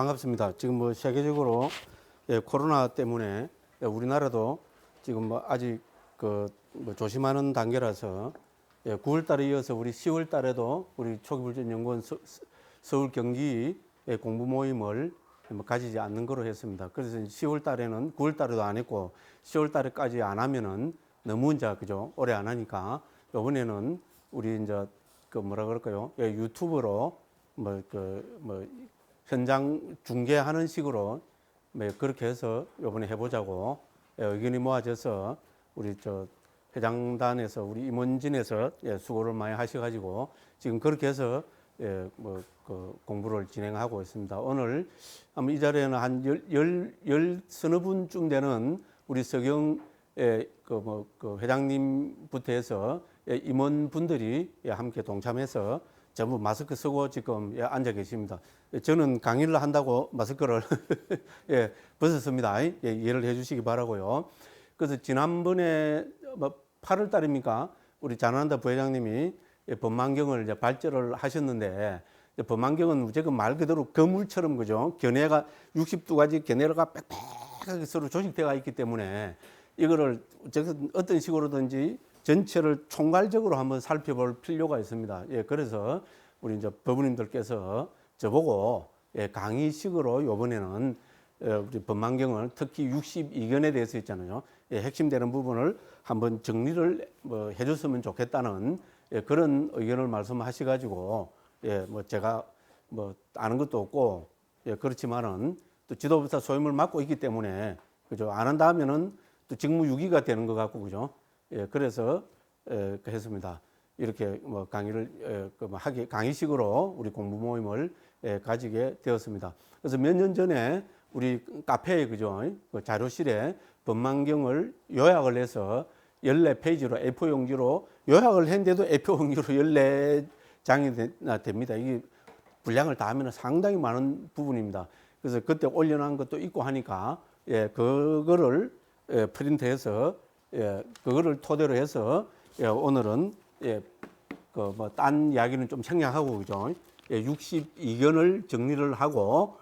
반갑습니다. 지금 뭐 세계적으로 코로나 때문에 우리나라도 지금 뭐 아직 뭐 조심하는 단계라서 9월 달에 이어서 우리 10월 달에도 우리 초기불전연구원 서울 경기 공부 모임을 뭐 가지지 않는 거로 했습니다. 그래서 10월 달에는 9월 달에도 안 했고 10월 달에까지 안 하면은 너무 이제 그죠? 오래 안 하니까 이번에는 우리 이제 뭐라 그럴까요? 유튜브로 뭐 현장 중계하는 식으로 그렇게 해서 이번에 해보자고 의견이 모아져서 우리 회장단에서 우리 임원진에서 수고를 많이 하셔가지고 지금 그렇게 해서 공부를 진행하고 있습니다. 오늘 아마 이 자리에는 한 열 서너 분쯤 되는 우리 서경 회장님부터 해서 임원분들이 함께 동참해서 전부 마스크 쓰고 지금 앉아 계십니다. 저는 강의를 한다고 마스크를 벗었습니다. 이해를 해주시기 바라고요. 그래서 지난번에 8월 달입니까? 우리 잔한다 부회장님이 법망경을 이제 발제를 하셨는데 법망경은 무조건 말 그대로 거물처럼 그죠? 견해가 62가지 견해가 빽빽하게 서로 조직되어 있기 때문에 이거를 어떤 식으로든지 전체를 총괄적으로 한번 살펴볼 필요가 있습니다. 그래서 우리 이제 법원님들께서 저보고 강의식으로 이번에는 우리 법망경을 특히 62견에 대해서 있잖아요. 핵심되는 부분을 한번 정리를 해줬으면 좋겠다는 그런 의견을 말씀하셔가지고 뭐 제가 뭐 아는 것도 없고 그렇지만은 또 지도부사 소임을 맡고 있기 때문에 그죠? 안 한다 하면은 또 직무유기가 되는 것 같고 그죠? 그래서 했습니다. 이렇게 뭐 강의를 강의식으로 우리 공부 모임을 가지게 되었습니다. 그래서 몇 년 전에 우리 카페에 그죠? 그 자료실에 법망경을 요약을 해서 14페이지로 A4 용지로 요약을 했는데도 A4 용지로 14장이 됩니다. 이게 분량을 다 하면 상당히 많은 부분입니다. 그래서 그때 올려놓은 것도 있고 하니까 그거를 프린트해서 그거를 토대로 해서 오늘은 딴 이야기는 좀 생략하고 그죠? 62견을 정리를 하고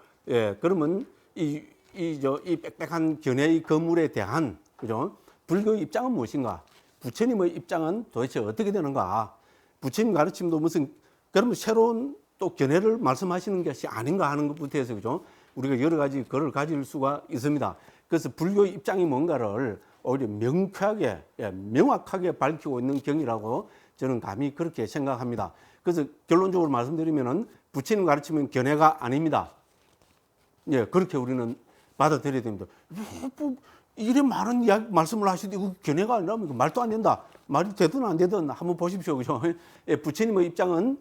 그러면 이 빽빽한 견해의 거물에 대한 그죠? 불교의 입장은 무엇인가? 부처님의 입장은 도대체 어떻게 되는가? 부처님 가르침도 무슨 그러면 새로운 또 견해를 말씀하시는 것이 아닌가 하는 것부터 해서 그죠? 우리가 여러 가지 그걸 가질 수가 있습니다. 그래서 불교의 입장이 뭔가를 오히려 명쾌하게 명확하게 밝히고 있는 경이라고 저는 감히 그렇게 생각합니다. 그래서 결론적으로 말씀드리면은 부처님 가르치면 견해가 아닙니다. 그렇게 우리는 받아들여야 됩니다. 이래 많은 이야기 말씀을 하시는데 이거 견해가 아니라면 말도 안 된다. 말이 되든 안 되든 한번 보십시오. 그죠? 부처님의 입장은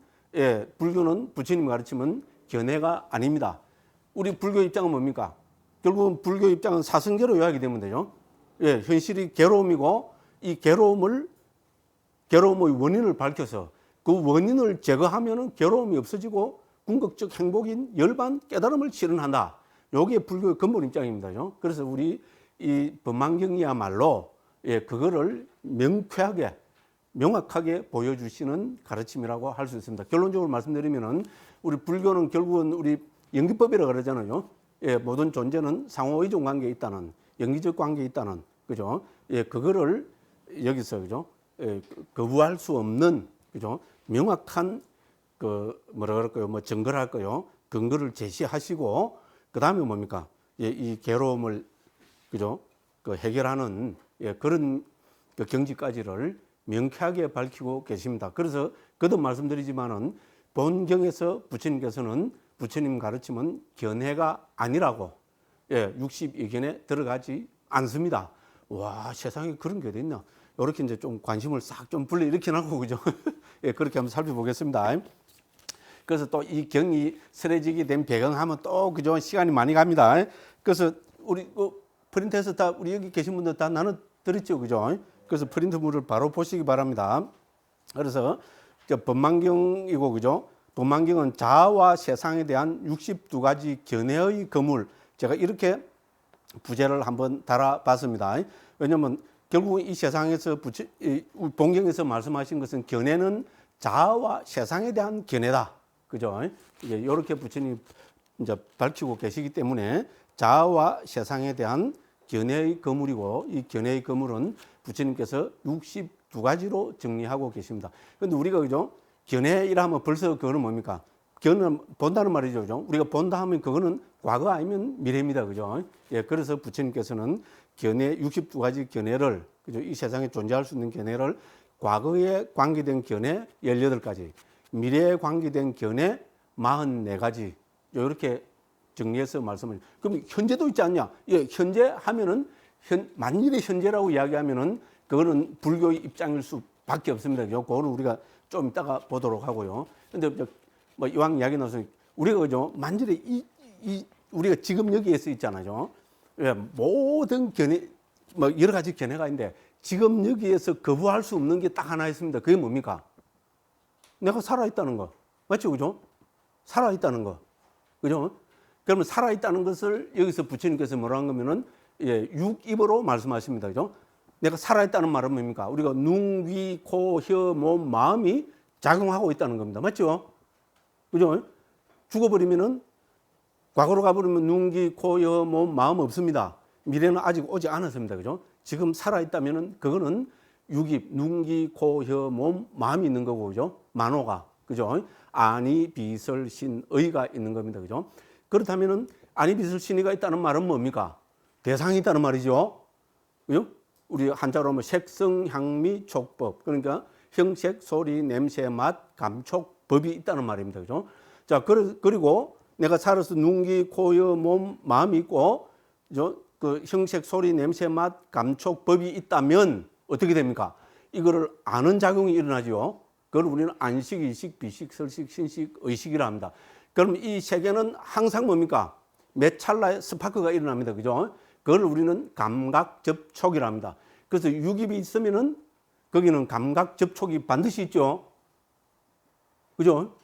불교는 부처님 가르치면 견해가 아닙니다. 우리 불교 입장은 뭡니까? 결국은 불교 입장은 사성계로 요약이 되면 되죠. 현실이 괴로움이고 이 괴로움의 원인을 밝혀서 그 원인을 제거하면은 괴로움이 없어지고 궁극적 행복인 열반 깨달음을 실현한다. 요게 불교의 근본 입장입니다. 그래서 우리 이 법망경이야말로 그거를 명쾌하게 명확하게 보여주시는 가르침이라고 할 수 있습니다. 결론적으로 말씀드리면은 우리 불교는 결국은 우리 연기법이라고 그러잖아요. 모든 존재는 상호의존 관계에 있다는 연기적 관계에 있다는 그죠? 그거를 여기서 그죠? 거부할 수 없는 그죠? 명확한 뭐라 그럴까요? 뭐 증거를 할까요? 근거를 제시하시고 그다음에 뭡니까? 이 괴로움을 그죠? 해결하는 그런 경지까지를 명쾌하게 밝히고 계십니다. 그래서 거듭 말씀드리지만은 본경에서 부처님께서는 부처님 가르침은 견해가 아니라고 62견에 들어가지 않습니다. 와, 세상에 그런 게 어딨나? 이렇게 이제 좀 관심을 싹 좀 불러일으켜놓고 그죠? 그렇게 한번 살펴보겠습니다. 그래서 또 이 경이 설해지게 된 배경하면 또 그죠? 시간이 많이 갑니다. 그래서 우리 프린트해서 다 우리 여기 계신 분들 다 나눠 드렸죠, 그죠? 그래서 프린트물을 바로 보시기 바랍니다. 그래서 법망경이고 그죠? 법망경은 자아와 세상에 대한 62가지 견해의 거물 제가 이렇게 부제를 한번 달아봤습니다. 왜냐하면 결국 이 세상에서 본경에서 말씀하신 것은 견해는 자아와 세상에 대한 견해다. 그죠? 이렇게 부처님 이제 밝히고 계시기 때문에 자아와 세상에 대한 견해의 거물이고 이 견해의 거물은 부처님께서 62가지로 정리하고 계십니다. 그런데 우리가 그죠? 견해이라 하면 벌써 그거는 뭡니까? 견은 본다는 말이죠. 그죠? 우리가 본다 하면 그거는 과거 아니면 미래입니다. 그죠? 예, 그래서 부처님께서는 견해 62가지 견해를 그죠? 이 세상에 존재할 수 있는 견해를 과거에 관계된 견해 18가지, 미래에 관계된 견해 44가지 이렇게 정리해서 말씀을. 그럼 현재도 있지 않냐? 예, 현재 하면은 만일의 현재라고 이야기하면은 그거는 불교의 입장일 수밖에 없습니다. 그거는 우리가 좀 이따가 보도록 하고요. 근데 뭐 이왕 이야기 나서 우리가 그죠? 만일에 우리가 지금 여기에서 있잖아요. 예, 모든 견해 뭐 여러 가지 견해가 있는데 지금 여기에서 거부할 수 없는 게 딱 하나 있습니다. 그게 뭡니까? 내가 살아있다는 거. 맞죠? 그죠? 살아있다는 거. 그죠? 그러면 살아있다는 것을 여기서 부처님께서 뭐라 한 거면은, 예, 육입으로 말씀하십니다. 그죠? 내가 살아있다는 말은 뭡니까? 우리가 눈, 귀, 코, 혀, 몸, 마음이 작용하고 있다는 겁니다. 맞죠? 그죠? 죽어버리면은, 과거로 가버리면 눈, 귀, 코, 혀, 몸, 마음 없습니다. 미래는 아직 오지 않았습니다. 그죠? 지금 살아있다면은, 그거는 육입, 눈, 귀, 코, 혀, 몸, 마음이 있는 거고, 그죠? 만호가. 그죠? 아니, 비설, 신, 의가 있는 겁니다. 그죠? 그렇다면은, 아니, 비설, 신의가 있다는 말은 뭡니까? 대상이 있다는 말이죠. 그죠? 우리 한자로 하면 색성, 향미, 촉법. 그러니까 형색, 소리, 냄새, 맛, 감촉, 법이 있다는 말입니다. 그죠? 자, 그리고 내가 살아서 눈, 귀, 코, 여, 몸, 마음이 있고, 그죠? 그 형색, 소리, 냄새, 맛, 감촉, 법이 있다면 어떻게 됩니까? 이거를 아는 작용이 일어나죠. 그걸 우리는 안식, 일식, 비식, 설식, 신식, 의식이라 합니다. 그럼 이 세계는 항상 뭡니까? 매 찰나에 스파크가 일어납니다. 그죠? 그걸 우리는 감각 접촉이라 합니다. 그래서 육입이 있으면은 거기는 감각 접촉이 반드시 있죠. 그죠?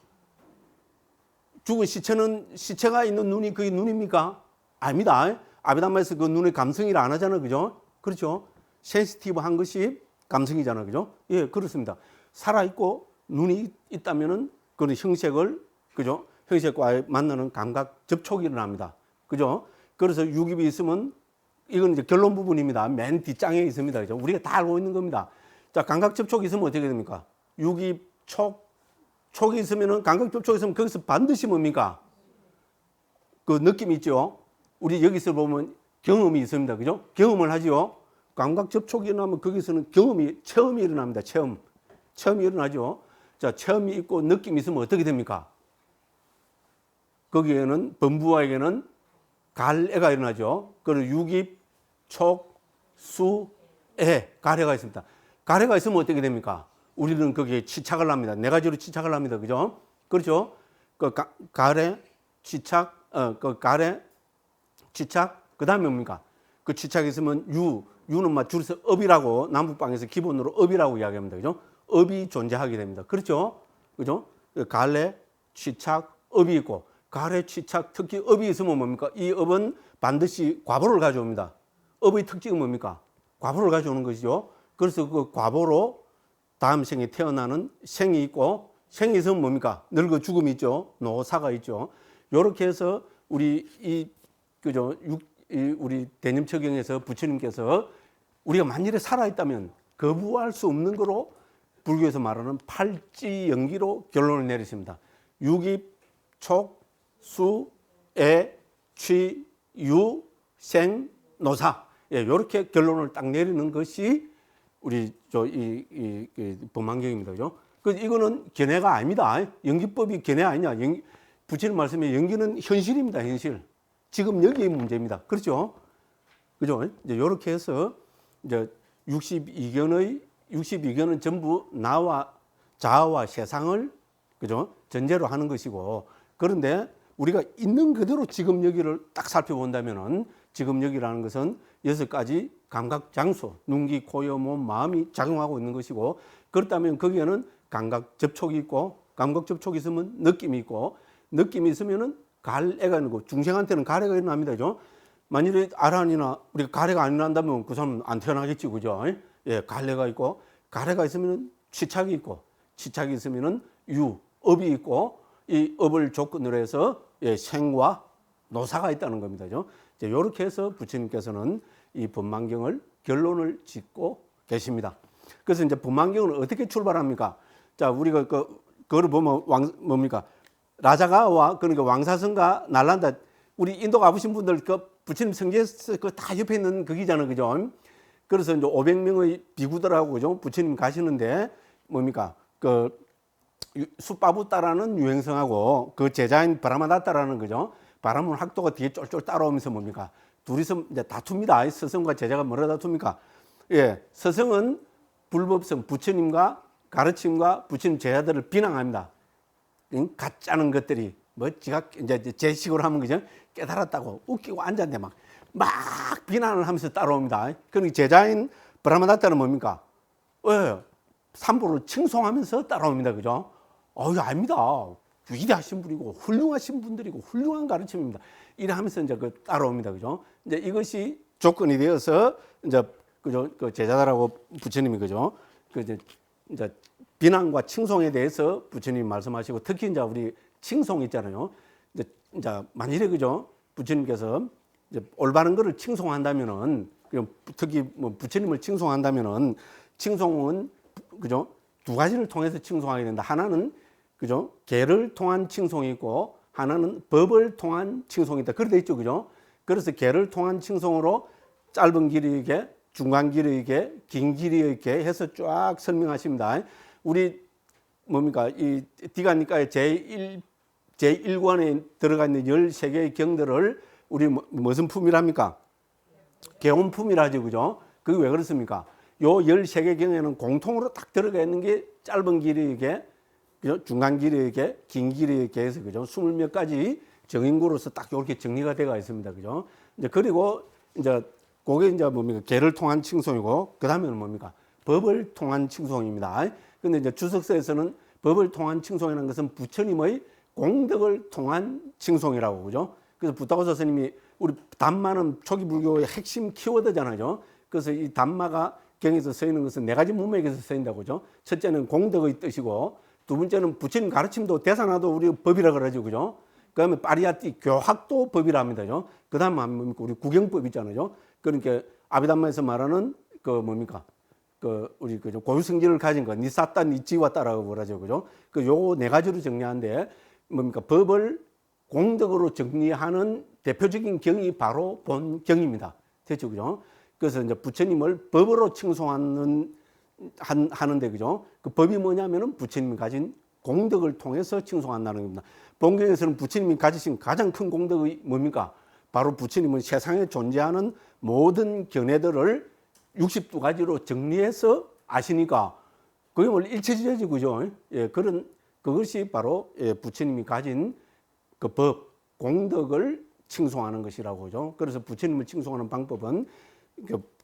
죽은 시체가 있는 눈이 그게 눈입니까? 아닙니다. 아비담마에서 그 눈의 감성이라 안 하잖아요. 그죠? 그렇죠? 센시티브한 것이 감성이잖아요. 그죠? 예, 그렇습니다. 살아있고 눈이 있다면은 그런 형색을, 그죠? 형색과 만나는 감각 접촉이 일어납니다. 그죠? 그래서 육입이 있으면 이건 이제 결론 부분입니다. 맨 뒷장에 있습니다. 그죠? 우리가 다 알고 있는 겁니다. 자, 감각 접촉이 있으면 어떻게 됩니까? 육입, 촉이 있으면은 감각 접촉이 있으면 거기서 반드시 뭡니까? 그 느낌이 있죠? 우리 여기서 보면 경험이 있습니다. 그죠? 경험을 하죠? 감각 접촉이 일어나면 거기서는 체험이 일어납니다. 체험이 일어나죠? 자, 체험이 있고 느낌이 있으면 어떻게 됩니까? 거기에는 범부와에게는 갈애가 일어나죠. 그리고 육입, 촉, 수, 애, 가래가 있습니다. 가래가 있으면 어떻게 됩니까? 우리는 거기에 치착을 합니다. 네 가지로 치착을 합니다. 그죠? 그렇죠? 그 가래, 치착, 가래, 치착, 그 다음에 뭡니까? 그 치착이 있으면 유는 막 줄여서 업이라고, 남북방에서 기본으로 업이라고 이야기합니다. 그죠? 업이 존재하게 됩니다. 그렇죠? 그죠? 갈래, 치착, 업이 있고, 가래, 치착, 특히 업이 있으면 뭡니까? 이 업은 반드시 과보를 가져옵니다. 업의 특징은 뭡니까? 과보를 가져오는 것이죠. 그래서 그 과보로 다음 생에 태어나는 생이 있고, 생이 있으면 뭡니까? 늙어 죽음이 있죠. 노사가 있죠. 요렇게 해서 우리 우리 대념처경에서 부처님께서 우리가 만일에 살아있다면 거부할 수 없는 거로 불교에서 말하는 팔찌연기로 결론을 내리십니다. 육입, 촉, 수, 애, 취, 유, 생, 노사. 예, 이렇게 결론을 딱 내리는 것이 우리 법망경입니다. 그죠? 이거는 견해가 아닙니다. 연기법이 견해 아니냐. 부처님 말씀에 연기는 현실입니다. 현실. 지금 여기의 문제입니다. 그렇죠? 그죠? 이제 이렇게 해서 이제 62견은 전부 나와 자아와 세상을, 그죠? 전제로 하는 것이고, 그런데 우리가 있는 그대로 지금 여기를 딱 살펴본다면은 지금 여기라는 것은 6가지 감각 장소, 눈, 귀, 코, 여, 몸, 마음이 작용하고 있는 것이고, 그렇다면 거기에는 감각 접촉이 있고, 감각 접촉이 있으면 느낌이 있고, 느낌이 있으면은 갈애가 있는 거, 중생한테는 가래가 일어납니다. 그죠? 만일에 아란이나 우리가 가래가 안 일어난다면 그 사람은 안 태어나겠지. 그죠? 예, 갈래가 있고, 가래가 있으면 치착이 있고, 치착이 있으면은 업이 있고, 이 업을 조건으로 해서 예, 생과 노사가 있다는 겁니다. 이렇게 해서 부처님께서는 이 법망경을 결론을 짓고 계십니다. 그래서 이제 법망경은 어떻게 출발합니까? 자, 우리가 그거를 보면 뭡니까? 라자가와 그러니까 왕사성가 날란다. 우리 인도 가보신 분들 그 부처님 성지에서 그 다 옆에 있는 거기잖아요, 그죠? 그래서 이제 500명의 비구들하고 그죠? 부처님 가시는데 뭡니까? 그 수바부따라는 유행성하고 그 제자인 브라마다따라는 그죠? 바라문 학도가 뒤에 쫄쫄 따라오면서 뭡니까? 둘이서 이제 다툽니다. 스승과 제자가 뭐라 다툽니까? 예, 스승은 불법성 부처님과 가르침과 부처님 제자들을 비난합니다. 가짜는 것들이 뭐 지가 이제 제 식으로 하면 그죠? 깨달았다고 웃기고 앉았는데 막 비난을 하면서 따라옵니다. 그러니 제자인 브라마다타는 뭡니까? 삼보를 칭송하면서 따라옵니다. 그죠? 아닙니다. 위대하신 분이고 훌륭하신 분들이고 훌륭한 가르침입니다. 이래 하면서 이제 따라옵니다. 그죠? 이제 이것이 조건이 되어서 이제 그죠? 그 제자들하고 부처님이 그죠? 이제 비난과 칭송에 대해서 부처님이 말씀하시고 특히 이제 우리 칭송 있잖아요. 이제 만일에 그죠? 부처님께서 이제 올바른 것을 칭송한다면은 특히 뭐 부처님을 칭송한다면은 칭송은 그죠? 두 가지를 통해서 칭송하게 된다. 하나는 그죠? 계를 통한 칭송이 있고 하나는 법을 통한 칭송이 있다. 그렇게 돼 있죠. 그죠? 그래서 계를 통한 칭송으로 짧은 길이 있게 중간 길이 있게 긴 길이 있게 해서 쫙 설명하십니다. 우리 뭡니까? 이 디가니까의 제1관에 들어가 있는 13개의 경들을 우리 무슨 품이랍니까? 개원품이라죠. 그죠? 그게 왜 그렇습니까? 요 13개 경에는 공통으로 딱 들어가 있는 게 짧은 길이게, 그죠? 중간 길이게, 긴 길이게 해서, 그죠? 20몇 가지 정인구로서 딱 이렇게 정리가 되어 있습니다. 그죠? 이제 그리고 이제 그게 이제 뭡니까? 계를 통한 칭송이고, 그 다음에는 뭡니까? 법을 통한 칭송입니다. 근데 이제 주석서에서는 법을 통한 칭송이라는 것은 부처님의 공덕을 통한 칭송이라고, 그죠? 그래서 부타고사 스님이 우리 담마는 초기 불교의 핵심 키워드잖아요. 그래서 이 담마가 경에서 쓰이는 것은 네 가지 문맥에서 쓰인다고 그죠? 첫째는 공덕의 뜻이고, 두 번째는 부처님 가르침도 대산화도 우리 법이라 그러죠, 그죠? 그 다음에 파리야티 교학도 법이라 합니다, 그죠? 그 다음에 뭡니까? 우리 구경법 있잖아요. 그러니까 아비담마에서 말하는 그 뭡니까? 그 우리 그죠? 고유성질을 가진 거, 니사따 니찌와따라고 그러죠, 그죠? 그 요 네 가지로 정리하는데 뭡니까? 법을 공덕으로 정리하는 대표적인 경이 바로 본경입니다. 됐죠, 그죠? 그래서 이제 부처님을 법으로 칭송하는 하는데 그죠? 그 법이 뭐냐면은 부처님이 가진 공덕을 통해서 칭송한다는 겁니다. 본경에서는 부처님이 가지신 가장 큰 공덕이 뭡니까? 바로 부처님은 세상에 존재하는 모든 견해들을 62가지로 정리해서 아시니까 그게 원래 일체지제지 그죠? 예, 그것이 바로 부처님이 가진 그 법, 공덕을 칭송하는 것이라고 그죠? 그래서 부처님을 칭송하는 방법은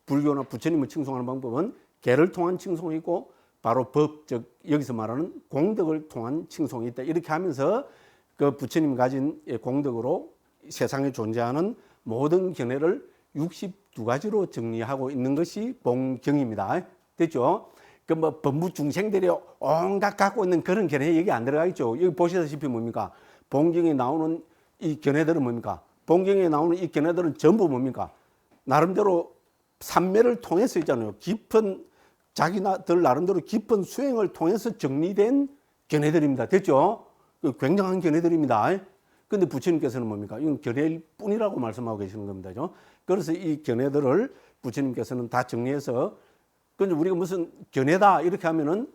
불교나 부처님을 칭송하는 방법은 계를 통한 칭송이 있고 바로 법, 즉 여기서 말하는 공덕을 통한 칭송이 있다. 이렇게 하면서 그 부처님이 가진 공덕으로 세상에 존재하는 모든 견해를 62가지로 정리하고 있는 것이 본경입니다. 됐죠? 그 뭐 법무 중생들이 온갖 갖고 있는 그런 견해 얘기 안 들어가 있죠. 여기 보시다시피 뭡니까? 본경에 나오는 이 견해들은 뭡니까? 본경에 나오는 이 견해들은 전부 뭡니까? 나름대로 삼매를 통해서 있잖아요. 깊은 자기들 나름대로 깊은 수행을 통해서 정리된 견해들입니다. 됐죠? 굉장한 견해들입니다. 근데 부처님께서는 뭡니까? 이건 견해일 뿐이라고 말씀하고 계시는 겁니다. 그래서 이 견해들을 부처님께서는 다 정리해서 근데 우리가 무슨 견해다 이렇게 하면은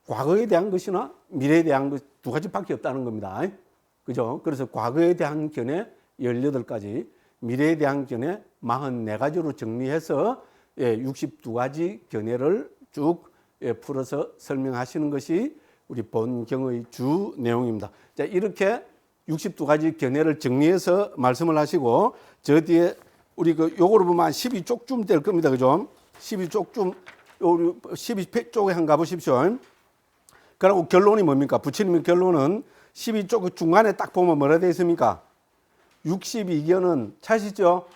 과거에 대한 것이나 미래에 대한 것 두 가지밖에 없다는 겁니다. 그죠? 그래서 과거에 대한 견해 18가지, 미래에 대한 견해 44가지로 정리해서 62가지 견해를 쭉 풀어서 설명하시는 것이 우리 본경의 주 내용입니다. 자, 이렇게 62가지 견해를 정리해서 말씀을 하시고 저 뒤에 우리 요거로 보면 12쪽쯤 될 겁니다. 그죠? 12쪽쯤 12쪽에 한번 가보십시오. 그리고 결론이 뭡니까? 부처님의 결론은 12쪽 중간에 딱 보면 뭐라 되어 있습니까? 62견은 찾으시죠?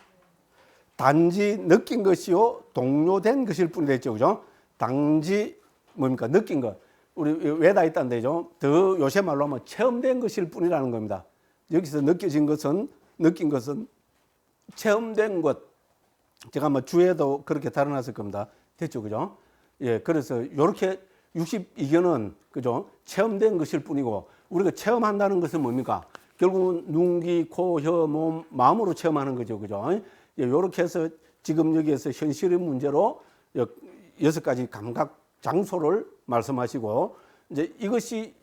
단지 느낀 것이요 동료된 것일 뿐이다 했죠. 그죠? 단지 뭡니까? 느낀 것. 우리 외다 있다는 데죠. 더 요새 말로 하면 체험된 것일 뿐이라는 겁니다. 여기서 느낀 것은 체험된 것. 제가 아마 주에도 그렇게 다뤄놨을 겁니다. 됐죠, 그죠? 예, 그래서 이렇게 62견은 그죠? 체험된 것일 뿐이고, 우리가 체험한다는 것은 뭡니까? 결국은 눈, 귀, 코, 혀, 몸, 마음으로 체험하는 거죠, 그죠? 예, 이렇게 해서 지금 여기에서 현실의 문제로 6가지 감각 장소를 말씀하시고, 이제 이것이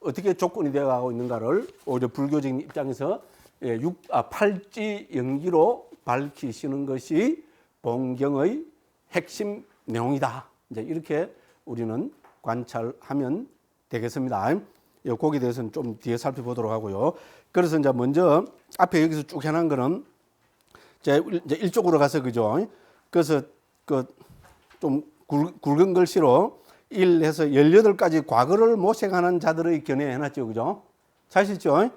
어떻게 조건이 되어 가고 있는가를 오히려 불교적인 입장에서 8지 연기로 밝히시는 것이 본경의 핵심 내용이다. 이제 이렇게 우리는 관찰하면 되겠습니다. 거기에 대해서는 좀 뒤에 살펴보도록 하고요. 그래서 이제 먼저 앞에 여기서 쭉 해놓은 거는 이제 일쪽으로 가서 그죠. 그래서 그 좀 굵은 글씨로 1해서 18가지 과거를 모색하는 자들의 견해 해놨죠, 그죠? 사실죠?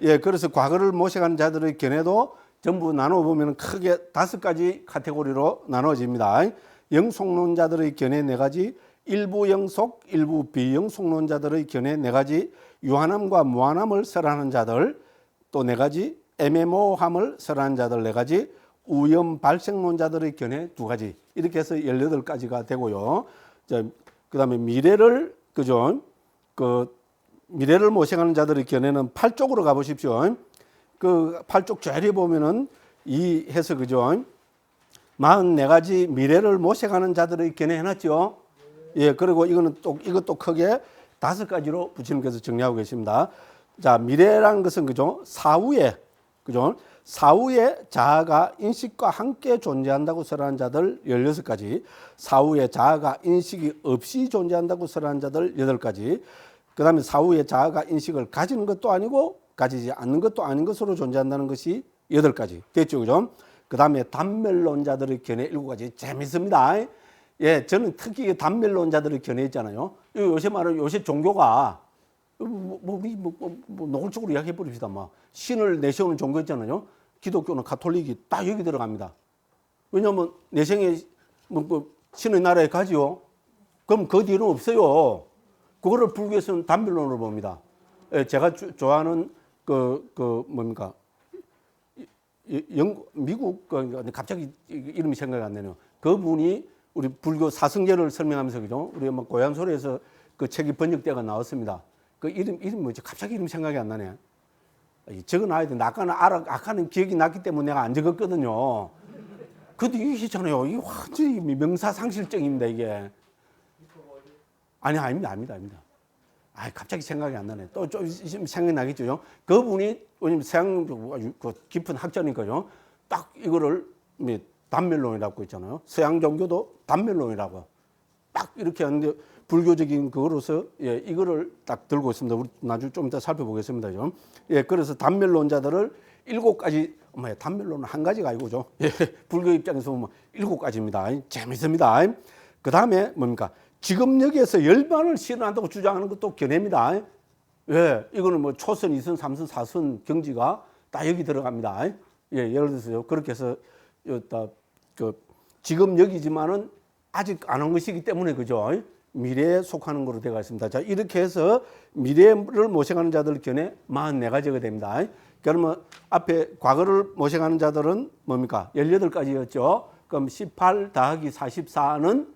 예, 그래서 과거를 모색하는 자들의 견해도 전부 나눠보면 크게 5가지 카테고리로 나눠집니다. 영속론자들의 견해 4가지, 일부 영속, 일부 비영속론자들의 견해 4가지, 유한함과 무한함을 설하는 자들 또 4가지, 애매모호함을 설하는 자들 4가지, 우연 발생론자들의 견해 2가지, 이렇게 해서 18가지가 되고요. 그 다음에 미래를, 그죠? 미래를 모색하는 자들의 견해는 8쪽으로 가보십시오. 그 8쪽 자리에 보면은 이 해서, 그죠? 44가지 미래를 모색하는 자들의 견해 해놨죠. 예, 그리고 이것도 크게 5가지로 부처님께서 정리하고 계십니다. 자, 미래라는 것은, 그죠? 사후에, 그죠? 사후에 자아가 인식과 함께 존재한다고 설하는 자들 16가지, 사후에 자아가 인식이 없이 존재한다고 설하는 자들 8가지, 그 다음에 사후에 자아가 인식을 가지는 것도 아니고 가지지 않는 것도 아닌 것으로 존재한다는 것이 8가지 됐죠, 그죠? 그 다음에 단멸론자들의 견해 7가지. 재밌습니다. 예, 저는 특히 단멸론자들의 견해 있잖아요. 요새 말은 요새 종교가 노골적으로 이야기해 버립시다. 신을 내세우는 종교 있잖아요. 기독교는 가톨릭이 딱 여기 들어갑니다. 왜냐하면 내생에 신의 나라에 가지요. 그럼 그 뒤는 없어요. 그거를 불교에서는 단멸론으로 봅니다. 예, 제가 좋아하는 뭡니까? 미국 갑자기 이름이 생각이 안 나네요. 그분이 우리 불교 사성제를 설명하면서, 그죠? 우리 고향소리에서 그 책이 번역되가 나왔습니다. 그 이름이 뭐지? 갑자기 이름 생각이 안 나네. 적어놔야 돼. 아까는 기억이 났기 때문에 내가 안 적었거든요. 근데 이게 있잖아요. 이게 완전히 명사상실증입니다, 이게. 아닙니다. 갑자기 생각이 안 나네. 또 좀 생각이 나겠죠. 그분이, 왜냐면 서양 깊은 학자니까요. 딱 이거를 단멸론이라고 있잖아요. 서양 종교도 단멸론이라고. 딱 이렇게 하는데, 불교적인 그거로서, 예, 이거를 딱 들고 있습니다. 우리 나중에 좀 이따 살펴보겠습니다. 좀. 예, 그래서 단멸론자들을 7가지, 단멸론은 한 가지가 아니고죠. 예, 불교 입장에서 보면 7가지입니다. 재밌습니다. 그 다음에 뭡니까? 지금 여기에서 열반을 실현한다고 주장하는 것도 견해입니다. 예, 이거는 초선, 2선, 3선, 4선 경지가 다 여기 들어갑니다. 예, 예를 들어서요. 그렇게 해서 지금 여기지만은 아직 안 한 것이기 때문에, 그죠? 미래에 속하는 거로 되어 있습니다. 자, 이렇게 해서 미래를 모색하는 자들 견해 44가지가 됩니다. 그러면 앞에 과거를 모색하는 자들은 뭡니까? 18가지였죠. 그럼 18 더하기 44는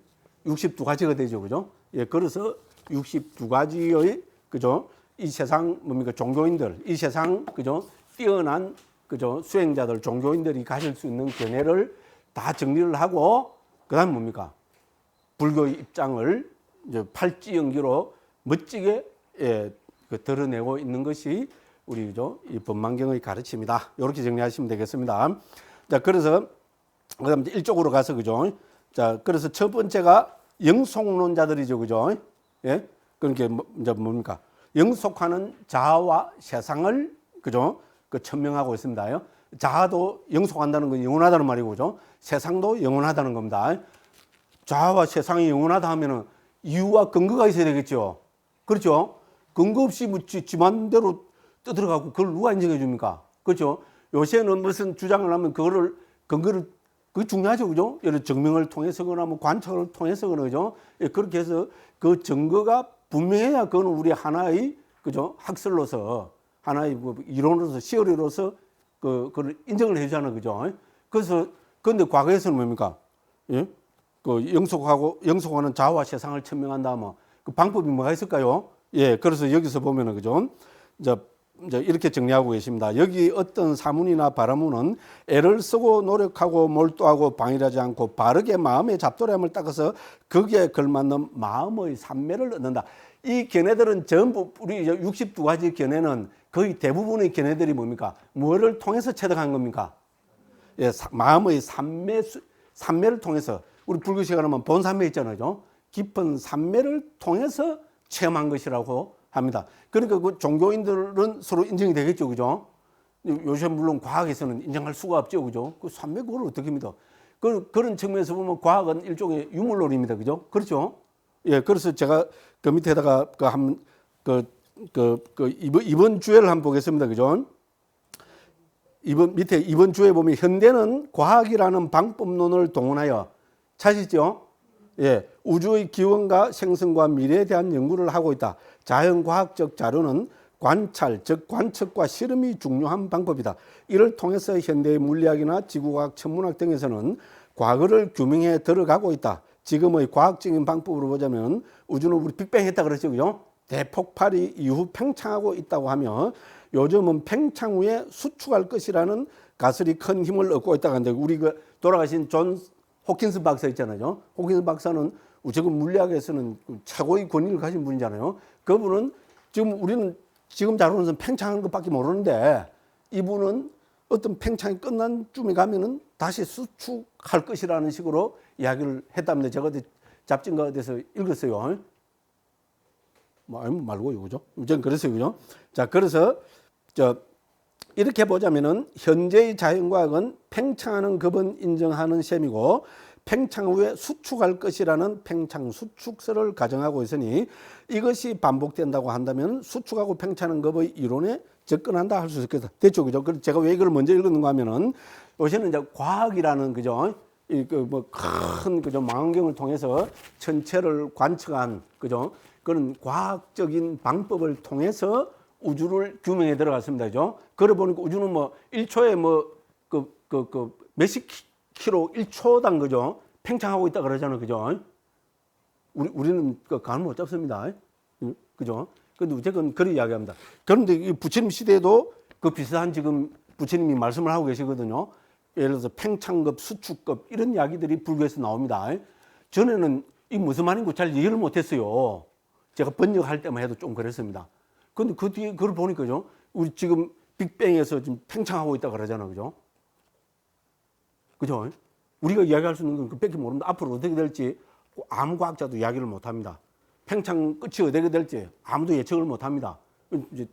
62가지가 되죠. 그죠? 예, 그래서 62가지의, 그죠? 이 세상 뭡니까? 종교인들, 이 세상, 그죠? 뛰어난, 그죠? 수행자들, 종교인들이 가질 수 있는 견해를 다 정리를 하고, 그 다음 뭡니까? 불교의 입장을 이제 팔찌연기로 멋지게, 예, 드러내고 있는 것이 우리, 그죠? 이 법망경의 가르침이다. 이렇게 정리하시면 되겠습니다. 자, 그래서 그다음 이제 일쪽으로 가서, 그죠? 자, 그래서 첫 번째가 영속론자들이죠, 그죠? 예, 그러니까 이제 뭡니까? 영속하는 자아와 세상을, 그죠? 천명하고 있습니다. 자아도 영속한다는 건 영원하다는 말이고, 그죠? 세상도 영원하다는 겁니다. 자아와 세상이 영원하다 하면은 이유와 근거가 있어야 되겠죠. 그렇죠? 근거 없이 지 맘대로 떠들어가고 그걸 누가 인정해 줍니까? 그렇죠? 요새는 무슨 주장을 하면 근거를 그게 중요하죠. 그죠? 예를 증명을 통해서거나 관찰을 통해서거나, 그죠? 예, 그렇게 해서 그 증거가 분명해야 그건 우리 하나의, 그죠? 학설로서 하나의 뭐 이론으로서 시어리로서 그걸 인정을 해주잖아, 그죠? 그래서 근데 과거에서는 뭡니까? 예? 그 영속하는 자와 세상을 천명한다 뭐 그 방법이 뭐가 있을까요? 예, 그래서 여기서 보면은 그죠? 이제 이렇게 정리하고 계십니다. 여기 어떤 사문이나 바라문은 애를 쓰고 노력하고 몰두하고 방일하지 않고 바르게 마음의 잡도람을 닦아서 거기에 걸맞는 마음의 산매를 얻는다. 이 견해들은 전부 우리 62가지 견해는 거의 대부분의 견해들이 뭡니까? 뭐를 통해서 체득한 겁니까? 예, 마음의 산매를 통해서 우리 불교시간 하면 본산매 있잖아요. 깊은 산매를 통해서 체험한 것이라고 합니다. 그러니까 그 종교인들은 서로 인정이 되겠죠, 그죠? 요즘 물론 과학에서는 인정할 수가 없죠, 그죠? 그 산매 그걸 어떻게 믿어? 그런 측면에서 보면 과학은 일종의 유물론입니다, 그죠? 그렇죠? 예, 그래서 제가 그 밑에다가 이번 주에를 한번 보겠습니다, 그죠? 이번 주에 보면 현대는 과학이라는 방법론을 동원하여 찾으시죠? 예, 우주의 기원과 생성과 미래에 대한 연구를 하고 있다. 자연과학적 자료는 관찰, 즉 관측과 실험이 중요한 방법이다. 이를 통해서 현대의 물리학이나 지구과학, 천문학 등에서는 과거를 규명해 들어가고 있다. 지금의 과학적인 방법으로 보자면 우주는 우리 빅뱅 했다 그랬죠, 그죠? 대폭발이 이후 팽창하고 있다고 하며 요즘은 팽창 후에 수축할 것이라는 가설이 큰 힘을 얻고 있다고 하는데 우리 그 돌아가신 존 호킨스 박사 있잖아요. 호킨스 박사는 지금 물리학에서는 최고의 권위를 가진 분이잖아요. 그분은 우리는 지금 자료는 팽창하는 것밖에 모르는데 이분은 어떤 팽창이 끝난 쯤에 가면은 다시 수축할 것이라는 식으로 이야기를 했답니다. 제가 잡지인가 어디서 읽었어요. 말고요, 그죠? 전 그랬어요, 그죠? 자, 그래서 이렇게 보자면은 현재의 자연과학은 팽창하는 급은 인정하는 셈이고 팽창 후에 수축할 것이라는 팽창 수축설을 가정하고 있으니 이것이 반복된다고 한다면 수축하고 팽창하는 급의 이론에 접근한다 할 수 있겠다. 됐죠, 그죠? 그래서 제가 왜 이걸 먼저 읽었는가 하면은 요새는 이제 과학이라는 그죠? 큰 그죠? 망원경을 통해서 천체를 관측한 그죠? 그런 과학적인 방법을 통해서 우주를 규명해 들어갔습니다. 그죠? 그래 보니까 우주는 뭐 1초에 몇십 킬로 1초당 그죠? 팽창하고 있다 그러잖아요. 그죠? 우리는 감을 못 잡습니다. 그죠? 근데 어쨌든 그런 이야기합니다. 그런데 이 부처님 시대에도 그 비슷한 지금 부처님이 말씀을 하고 계시거든요. 예를 들어서 팽창급, 수축급 이런 이야기들이 불교에서 나옵니다. 전에는 이 무슨 말인지 잘 이해를 못했어요. 제가 번역할 때만 해도 좀 그랬습니다. 근데 그 뒤에 그걸 보니까요. 우리 지금 빅뱅에서 지금 팽창하고 있다 그러잖아요. 그죠? 그죠? 우리가 이야기할 수 있는 건 그밖에 모릅니다. 앞으로 어떻게 될지 아무 과학자도 이야기를 못 합니다. 팽창 끝이 어떻게 될지 아무도 예측을 못 합니다. 이제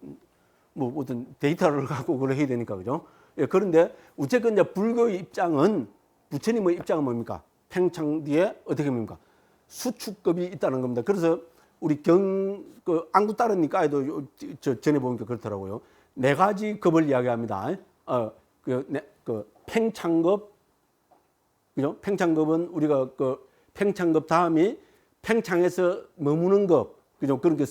뭐 어떤 데이터를 갖고 그걸 해야 되니까. 그죠? 예, 그런데 어쨌든 이제 불교의 입장은 부처님의 입장은 뭡니까? 팽창 뒤에 어떻게 뭡니까? 수축급이 있다는 겁니다. 그래서 우리 안구 따르니까에도 전에 보니까 그렇더라고요. 4가지 급을 이야기합니다. 팽창급, 그죠? 팽창급은 우리가 팽창급 다음이 팽창에서 머무는 급, 그죠? 그러니까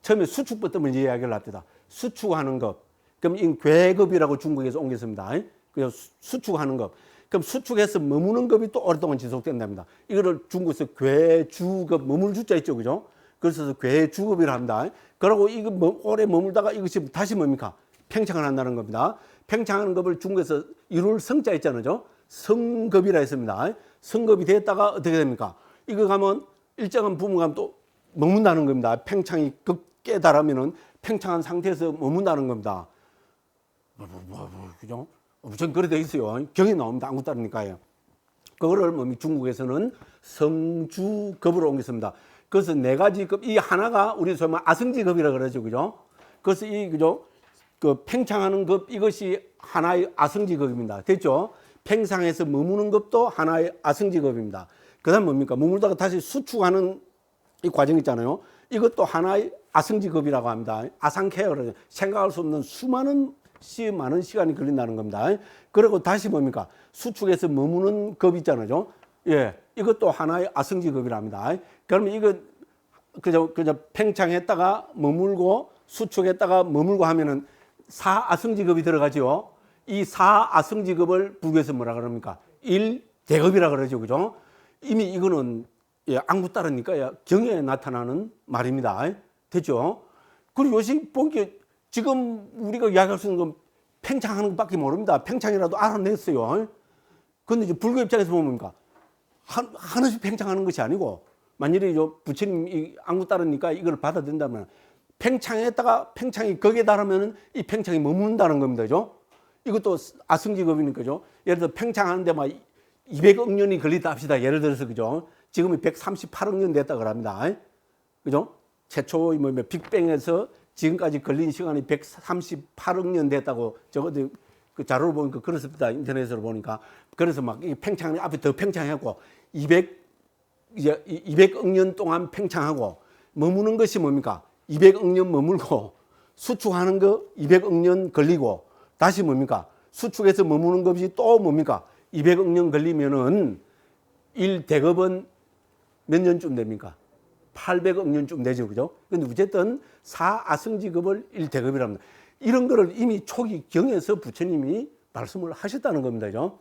처음에 수축부터 먼저 이야기를 합니다. 수축하는 급. 그럼 이 괴급이라고 중국에서 옮겼습니다. 그래서 수축하는 급. 그럼 수축해서 머무는 급이 또 오랫동안 지속된답니다. 이거를 중국에서 괴주급, 머물 주자 있죠, 그죠? 그래서 괴주급이라 합니다. 그러고 이거 오래 머물다가 이것이 다시 뭡니까? 팽창을 한다는 겁니다. 팽창하는 급을 중국에서 이룰 성자 있잖아요. 성급이라 했습니다. 성급이 됐다가 어떻게 됩니까? 이거 가면 일정한 부분 가면 또 머문다는 겁니다. 팽창이 극에 달하면은 팽창한 상태에서 머문다는 겁니다. 그죠? 전 그래 돼 있어요. 경에 나옵니다. 안구 따르니까요. 그거를 중국에서는 성주급으로 옮겼습니다. 그래서 4가지 급, 이 하나가 우리 소위 아성지급이라 그러죠. 그죠? 그래서 그죠? 팽창하는 급, 이것이 하나의 아성지급입니다. 됐죠? 팽창해서 머무는 급도 하나의 아성지급입니다. 그 다음 뭡니까? 머물다가 다시 수축하는 이 과정 있잖아요. 이것도 하나의 아성지급이라고 합니다. 아상케어를 생각할 수 없는 많은 시간이 걸린다는 겁니다. 그리고 다시 뭡니까? 수축해서 머무는 급 있잖아요. 예, 이것도 하나의 아성지급이랍니다. 그러면 이거 그저 팽창했다가 머물고 수축했다가 머물고 하면은 사아승지급이 들어가죠. 이 사아승지급을 불교에서 뭐라 그럽니까? 일대급이라 그러죠. 그죠? 이미 이거는 예, 안구 따르니까 예, 경에 나타나는 말입니다. 됐죠? 그리고 요새 보니까 지금 우리가 이야기할 수 있는 건 팽창하는 것밖에 모릅니다. 팽창이라도 알아냈어요. 그런데 이제 불교 입장에서 보면 뭡니까? 하나씩 팽창하는 것이 아니고 만일에 부처님 이 안구 따르니까 이걸 받아들인다면 팽창했다가 팽창이 거기에 달하면 이 팽창이 머문다는 겁니다. 그죠? 이것도 아승지급이니까죠. 예를 들어 팽창하는데 막 200억 년이 걸리다 합시다. 예를 들어서 그죠? 지금이 138억 년 됐다 그럽니다. 그죠? 최초 뭐 빅뱅에서 지금까지 걸린 시간이 138억 년 됐다고 저거 그 자료를 보니까 그렇습니다. 인터넷으로 보니까. 그래서 막 이 팽창이 앞에 더 팽창하고 200억 년 동안 팽창하고 머무는 것이 뭡니까? 200억 년 머물고 수축하는 거 200억 년 걸리고 다시 뭡니까? 수축해서 머무는 것이 또 뭡니까? 200억 년 걸리면은 1대급은 몇 년쯤 됩니까? 800억 년쯤 되죠. 그죠? 근데 어쨌든 사아승지급을 1대급이랍니다. 합니다. 이런 거를 이미 초기 경에서 부처님이 말씀을 하셨다는 겁니다. 그죠?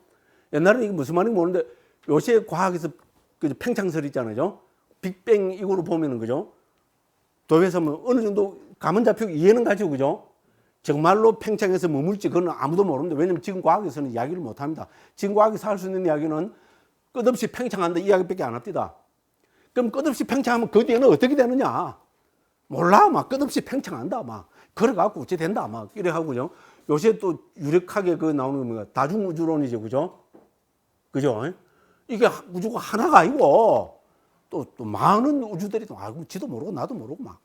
옛날에 이게 무슨 말인지 모르는데 요새 과학에서 그 팽창설 있잖아요. 빅뱅 이거로 보면은 그죠? 도에서 뭐 어느 정도 감은 잡히고 이해는 가죠. 그죠? 정말로 팽창해서 머물지 그건 아무도 모르는데 왜냐면 지금 과학에서는 이야기를 못 합니다. 지금 과학에서 할 수 있는 이야기는 끝없이 팽창한다 이 이야기밖에 안 합니다. 그럼 끝없이 팽창하면 그 뒤에는 어떻게 되느냐? 몰라. 막 끝없이 팽창한다. 막 걸어가고 어찌 된다. 막 이래 하고요. 요새 또 유력하게 그 나오는 겁니다. 다중우주론이죠. 그죠? 그죠? 이게 우주가 하나가 아니고 또 많은 우주들이 또 알고 지도 모르고 나도 모르고 막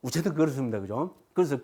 어쨌든 그렇습니다. 그죠? 그래서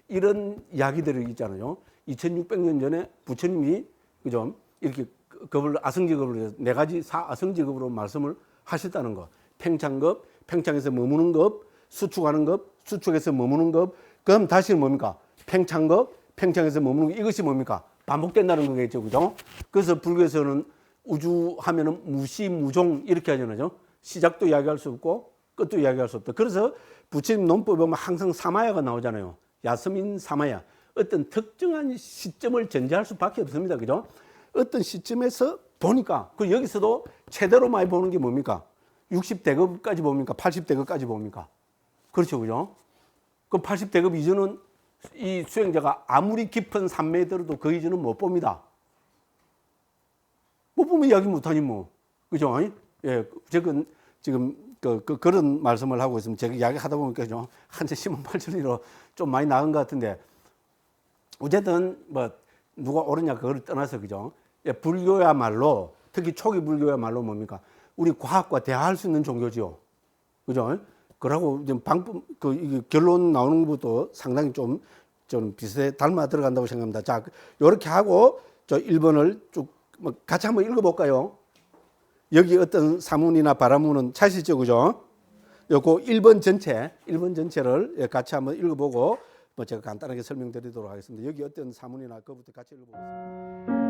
이런 이야기들이 있잖아요. 2600년 전에 부처님이 그죠? 이렇게 급을 아승지급으로 해서 네 가지 사아승지급으로 말씀을 하셨다는 거. 팽창급, 팽창해서 머무는 급, 수축하는 급, 수축해서 머무는 급. 그럼 다시 뭡니까? 팽창급, 팽창해서 머무는 급. 이것이 뭡니까? 반복된다는 거겠죠. 그죠? 그래서 불교에서는 우주 하면은 무시무종 이렇게 하잖아요. 시작도 이야기할 수 없고 끝도 이야기할 수 없다. 그래서 부처님 논법에 보면 항상 사마야가 나오잖아요. 야스민 사마야. 어떤 특정한 시점을 전제할 수밖에 없습니다. 그죠? 어떤 시점에서 보니까 그 여기서도 최대로 많이 보는 게 뭡니까? 60대급까지 봅니까? 80대급까지 봅니까? 그렇죠. 그죠? 그 80대급 이전은 이 수행자가 아무리 깊은 산매에 들어도 그 이전은 못 봅니다. 못 보면 이야기 못하니 뭐. 그죠? 예, 지금 그런 말씀을 하고 있으면 제가 이야기 하다 보니까 좀 한지 10원 8천리로 좀 많이 나은 것 같은데 어쨌든 뭐 누가 옳으냐 그걸 떠나서 그죠? 예, 불교야말로 특히 초기 불교야말로 뭡니까? 우리 과학과 대화할 수 있는 종교지요. 그죠? 그러고 지금 이게 결론 나오는 것도 상당히 좀 비슷해 닮아 들어간다고 생각합니다. 자, 요렇게 하고 저 1번을 쭉 같이 한번 읽어볼까요? 여기 어떤 사문이나 바라문은 찾으시죠, 그죠? 요거 1번 전체를 같이 한번 읽어보고 제가 간단하게 설명드리도록 하겠습니다. 여기 어떤 사문이나 그것부터 같이 읽어보겠습니다.